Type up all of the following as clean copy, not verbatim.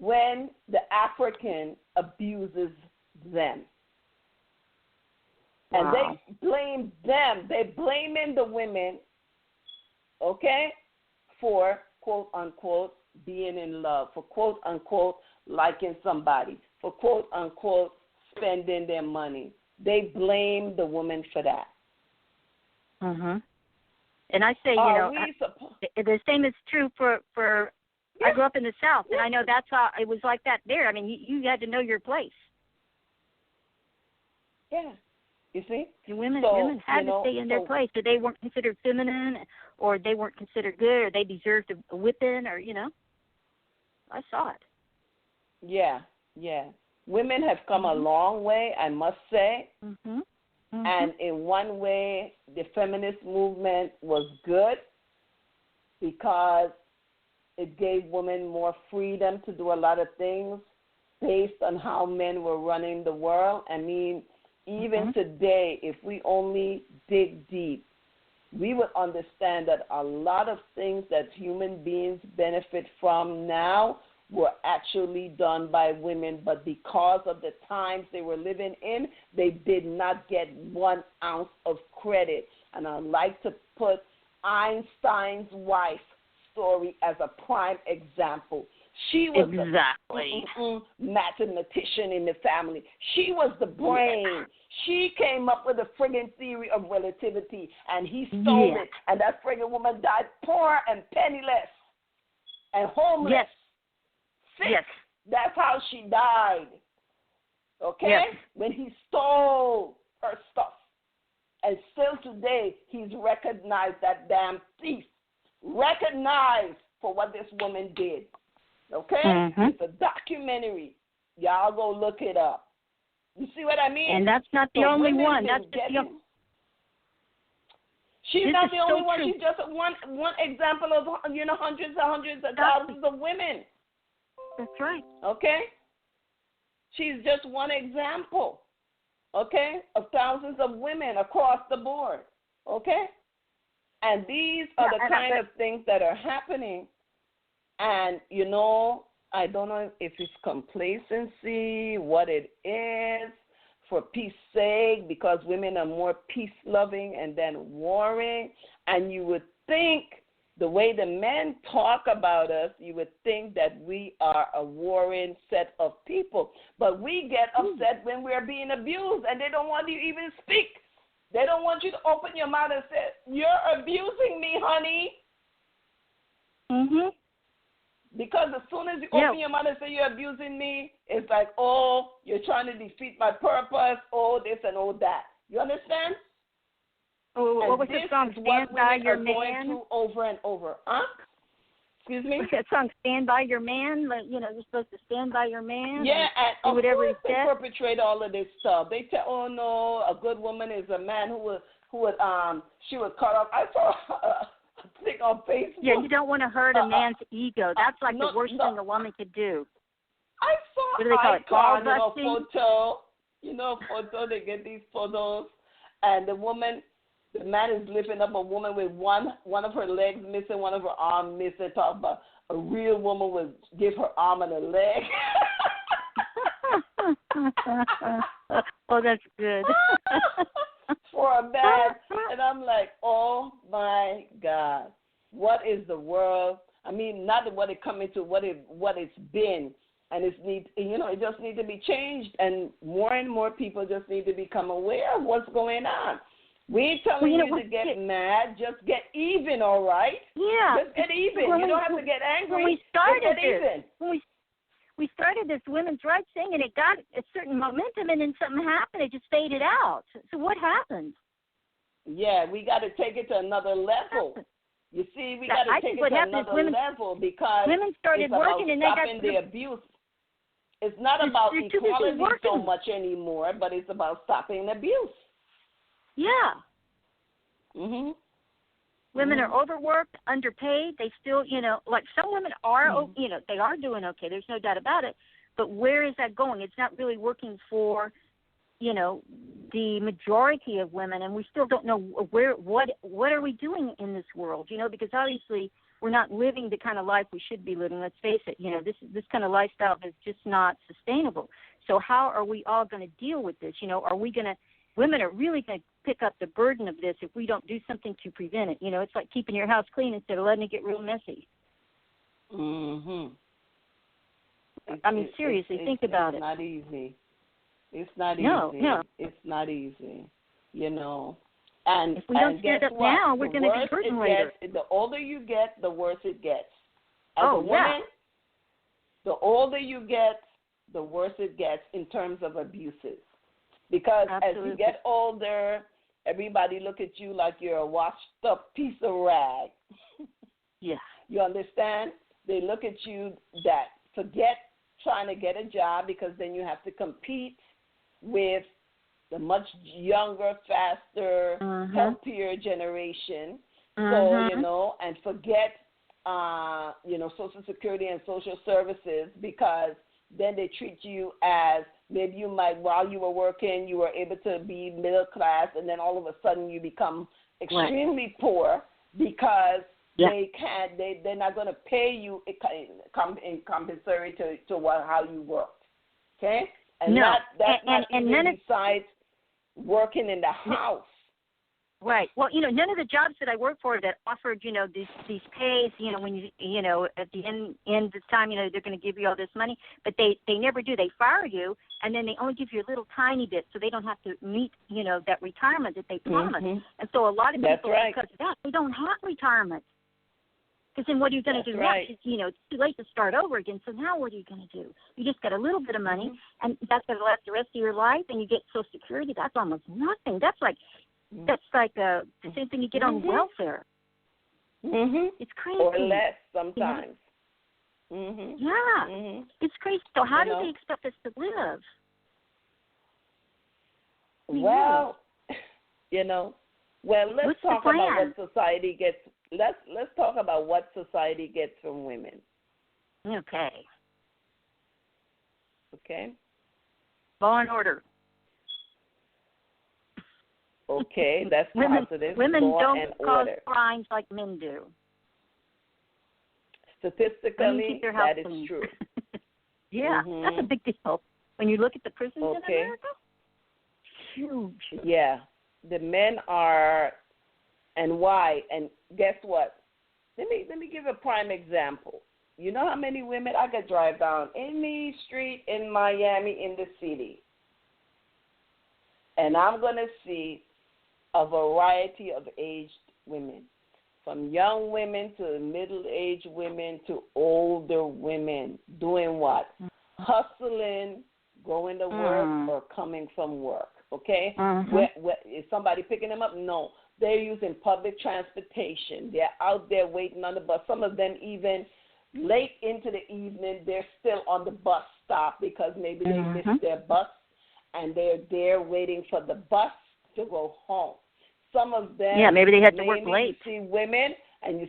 when the African abuses them. Wow. And they blame them. They're blaming the women, okay, for, quote, unquote, being in love, for, quote, unquote, liking somebody, for, quote, unquote, spending their money. They blame the woman for that. Mhm. And I say, the same is true for I grew up in the South, and I know that's how it was like that there. I mean, you had to know your place. Yeah. You see? And women had to stay in their place. So they weren't considered feminine, or they weren't considered good, or they deserved a whipping, or, I saw it. Yeah, yeah. Women have come a long way, I must say. Mm-hmm. Mm-hmm. And in one way, the feminist movement was good because it gave women more freedom to do a lot of things based on how men were running the world. I mean, even today, if we only dig deep, we would understand that a lot of things that human beings benefit from now were actually done by women, but because of the times they were living in, they did not get 1 ounce of credit. And I like to put Einstein's wife story as a prime example. She was the mathematician in the family. She was the brain. She came up with the friggin' theory of relativity, and he stole it. And that friggin' woman died poor and penniless and homeless. Yes. Sick. Yes. That's how she died. Okay? Yes. When he stole her stuff. And still today, he's recognized, that damn thief. Recognized for what this woman did. Okay? It's a documentary. Y'all go look it up. You see what I mean? And that's not the only one. That's She's not the only one. She's just one example of hundreds and hundreds of thousands of women. That's right. Okay? She's just one example, okay, of thousands of women across the board, okay? And these are the kind of things that are happening. And, I don't know if it's complacency, what it is, for peace sake, because women are more peace-loving and then warring. And you would think, the way the men talk about us, you would think that we are a warring set of people. But we get upset when we're being abused, and they don't want you to even speak. They don't want you to open your mouth and say, "You're abusing me, honey." Because as soon as you open your mouth and say you're abusing me, it's like, oh, you're trying to defeat my purpose, oh, this and oh, that. You understand? What was the song, Stand By Your Man? Going through over and over. Huh? Excuse me? What's that song, Stand By Your Man? Like, you're supposed to stand by your man? Yeah, and do whatever he they said? perpetrate all of this stuff. They tell, oh, no, a good woman is a man she would cut off. I saw a thing on Facebook. Yeah, you don't want to hurt a man's ego. That's like the worst thing a woman could do. I saw what do they call it? Ball busting? Photo. They get these photos, and the man is lifting up a woman with one of her legs missing, one of her arms missing. Talk about a real woman would give her arm and a leg. Oh, that's good. For a man, and I'm like, oh my God, what is the world? I mean, not what it come into, what it's been, and it just needs to be changed, and more people just need to become aware of what's going on. We ain't telling you to get mad, just get even, all right? Yeah. Just get even. You don't have to get angry. When we started just get even. When we started this women's rights thing, and it got a certain momentum, and then something happened. It just faded out. So what happened? Yeah, we got to take it to another level. You see, we got to take it to another level because women started working and they got stopping the abuse. It's not about equality so much anymore, but it's about stopping abuse. Yeah. Women are overworked, underpaid. They still, like some women are, they are doing okay. There's no doubt about it. But where is that going? It's not really working for, the majority of women, and we still don't know what are we doing in this world, because obviously we're not living the kind of life we should be living. Let's face it, you know, this kind of lifestyle is just not sustainable. So how are we all going to deal with this? You know, women are really going to pick up the burden of this if we don't do something to prevent it. You know, it's like keeping your house clean instead of letting it get real messy. Mhm. I mean, seriously, think about it. It's not easy. It's not No, easy. no. It's not easy. You know. And if we don't stand up now, we're going to be burdened later. The older you get, the worse it gets. As a woman, yeah. the older you get, the worse it gets in terms of abuses. Because Absolutely. as you get older, everybody look at you like you're a washed up piece of rag. Yeah. You understand? They look at you that forget trying to get a job, because then you have to compete with the much younger, faster, healthier generation. So, you know, and forget, you know, Social Security and social services, because then they treat you as maybe you might, while you were working, you were able to be middle class, and then all of a sudden you become extremely poor because they're not going to pay you in compensatory to how you worked. Okay? And that's not even besides working in the house. Right. Well, you know, none of the jobs that I worked for that offered, you know, these pays, you know, when you know, at the end of the time, you know, they're going to give you all this money, but they never do. They fire you, and then they only give you a little tiny bit, so they don't have to meet, you know, that retirement that they promised. And so a lot of people, because of that, they don't have retirement. Because then what are you going to do now? You know, it's too late to start over again. So now what are you going to do? You just got a little bit of money, and that's going to last the rest of your life, and you get Social Security. That's almost nothing. That's like the same thing you get on welfare. It's crazy. Or less sometimes. It's crazy. So how do they expect us to live? Well, you know, let's talk about what society gets. Let's talk about what society gets from women. Okay. Law and order. Okay, that's positive. Women don't cause order. crimes like men do. Statistically, that is true. That's a big deal. When you look at the prisons in America, huge. Yeah, the men are, and why? And guess what? Let me give a prime example. You know how many women I could drive down any street in Miami, in the city, and I'm going to see a variety of aged women, from young women to middle-aged women to older women, doing what? Hustling, going to work or coming from work, okay? Is somebody picking them up? No. They're using public transportation. They're out there waiting on the bus. Some of them even late into the evening, they're still on the bus stop because maybe they missed their bus, and they're there waiting for the bus to go home. Some of them, maybe they had to work late. You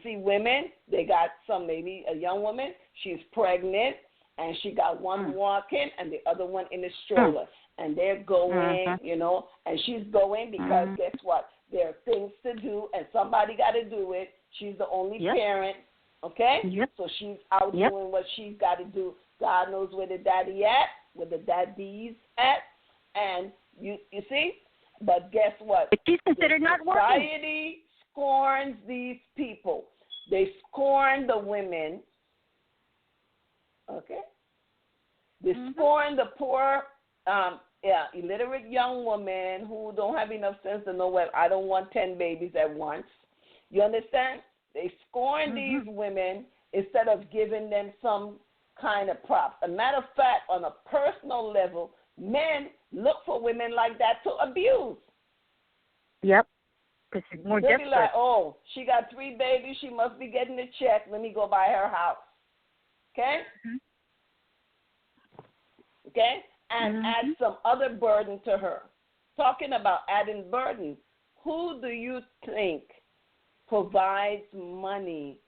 see women, they got maybe a young woman, she's pregnant, and she got one walking and the other one in a stroller. And they're going, you know, and she's going because guess what? There are things to do, and somebody got to do it. She's the only parent, okay? So she's out doing what she's got to do. God knows where the daddy at, where the daddies at, and you see? But guess what? But she's considered not working. Society scorns these people. They scorn the women, okay? They scorn the poor, illiterate young woman who don't have enough sense to know, well, I don't want 10 babies at once. You understand? They scorn these women instead of giving them some kind of props. A matter of fact, on a personal level, men look for women like that to abuse. Yep. Because she's more They'll desperate. be like, oh, she got 3 babies. She must be getting a check. Let me go buy her house. Okay? Okay? And add some other burden to her. Talking about adding burden, who do you think provides money,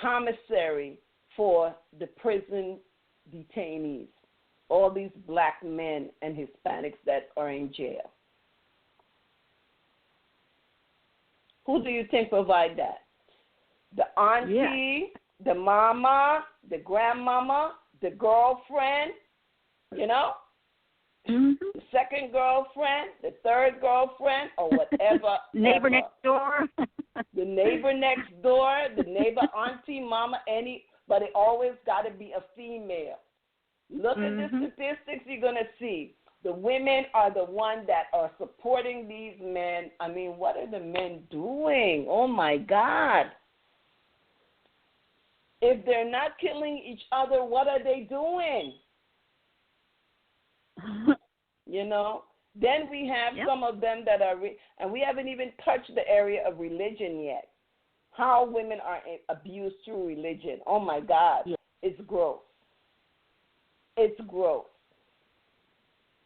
commissary for the prison detainees? All these black men and Hispanics that are in jail. Who do you think provide that? the auntie, the mama, the grandmama, the girlfriend, you know, the second girlfriend, the third girlfriend, or whatever. Neighbor next door. The neighbor next door, the neighbor, auntie, mama, but it always got to be a female. Look at the statistics, you're going to see. The women are the ones that are supporting these men. I mean, what are the men doing? Oh, my God. If they're not killing each other, what are they doing? You know? Then we have some of them that are, and we haven't even touched the area of religion yet. How women are abused through religion. Oh, my God. It's gross. It's gross.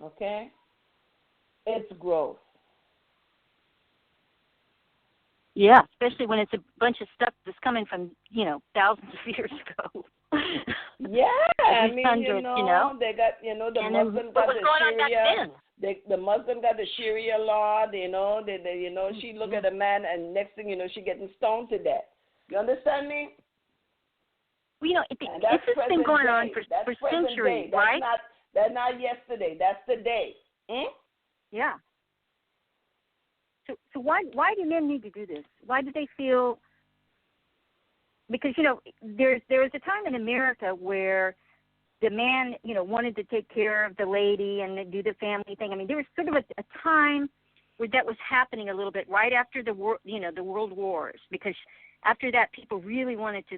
Okay? It's gross. Yeah, especially when it's a bunch of stuff that's coming from, thousands of years ago. Yeah, I mean, hundreds, they got, the Muslim got the Sharia. The Muslim got the Sharia law. She look at a man, and next thing you know, she getting stoned to death. You understand me? Well, this has been going on for centuries, right? That's not yesterday. That's today. Yeah. So why do men need to do this? Why do they feel? Because there was a time in America where the man wanted to take care of the lady and do the family thing. I mean, there was sort of a time where that was happening a little bit right after the world wars, because after that people really wanted to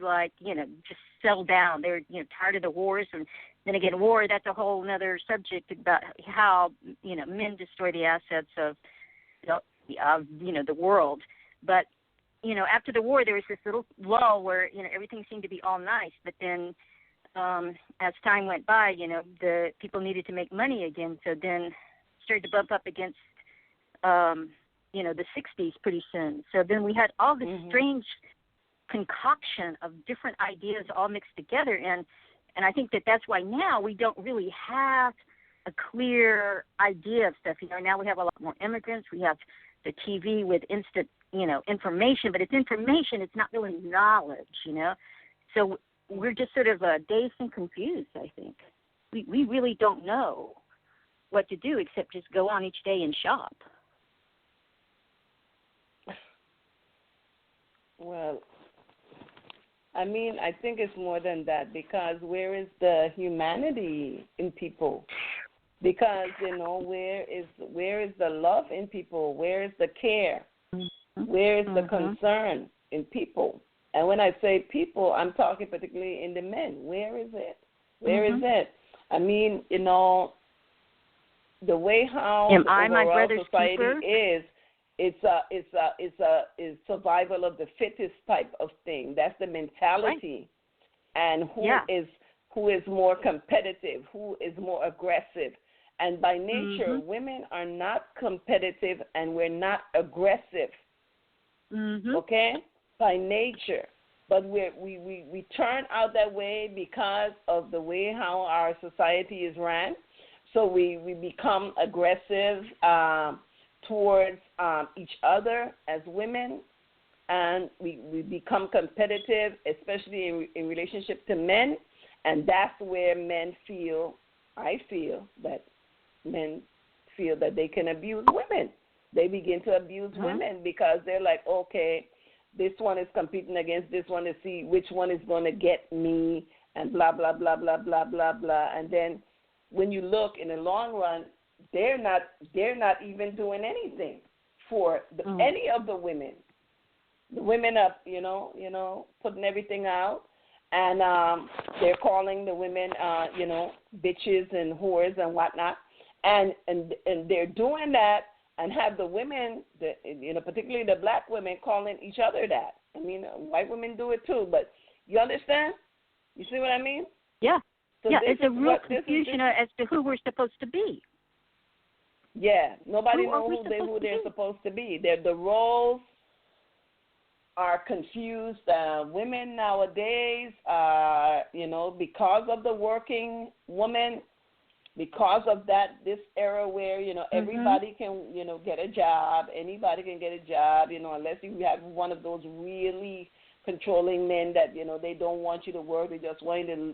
just settle down. They're tired of the wars, and then again, war, that's a whole other subject about how men destroy the assets of the world. But after the war, there was this little lull where everything seemed to be all nice. But then, as time went by, the people needed to make money again. So then, started to bump up against, the 60s pretty soon. So then we had all this strange concoction of different ideas all mixed together, and I think that's why now we don't really have a clear idea of stuff. Now we have a lot more immigrants. We have the TV with instant, information, but it's information. It's not really knowledge, So we're just sort of dazed and confused, I think. We really don't know what to do except just go on each day and shop. Well, I mean, I think it's more than that, because where is the humanity in people? Because, where is the love in people? Where is the care? Where is the concern in people? And when I say people, I'm talking particularly in the men. Where is it? Where is it? I mean, the way how the overall society is, it's survival of the fittest type of thing. That's the mentality. Right. And who is more competitive, who is more aggressive. And by nature, women are not competitive, and we're not aggressive. Okay? By nature. But we turn out that way because of the way how our society is ran. So we become aggressive towards each other as women, and we become competitive, especially in relationship to men, and that's where I feel that men feel that they can abuse women. They begin to abuse women because they're like, okay, this one is competing against this one to see which one is going to get me, and blah, blah, blah, blah, blah, blah, blah. And then when you look in the long run, they're not even doing anything for any of the women. The women are, putting everything out, and they're calling the women, bitches and whores and whatnot, and they're doing that, and have the women, particularly the black women, calling each other that. I mean, white women do it too, but you understand? You see what I mean? Yeah. So it's a real confusion as to who we're supposed to be. Yeah, nobody knows who they're supposed to be. The roles are confused. Women nowadays are, because of the working woman, because of this era where, everybody can, get a job. Anybody can get a job, unless you have one of those really controlling men that, they don't want you to work, they just want you to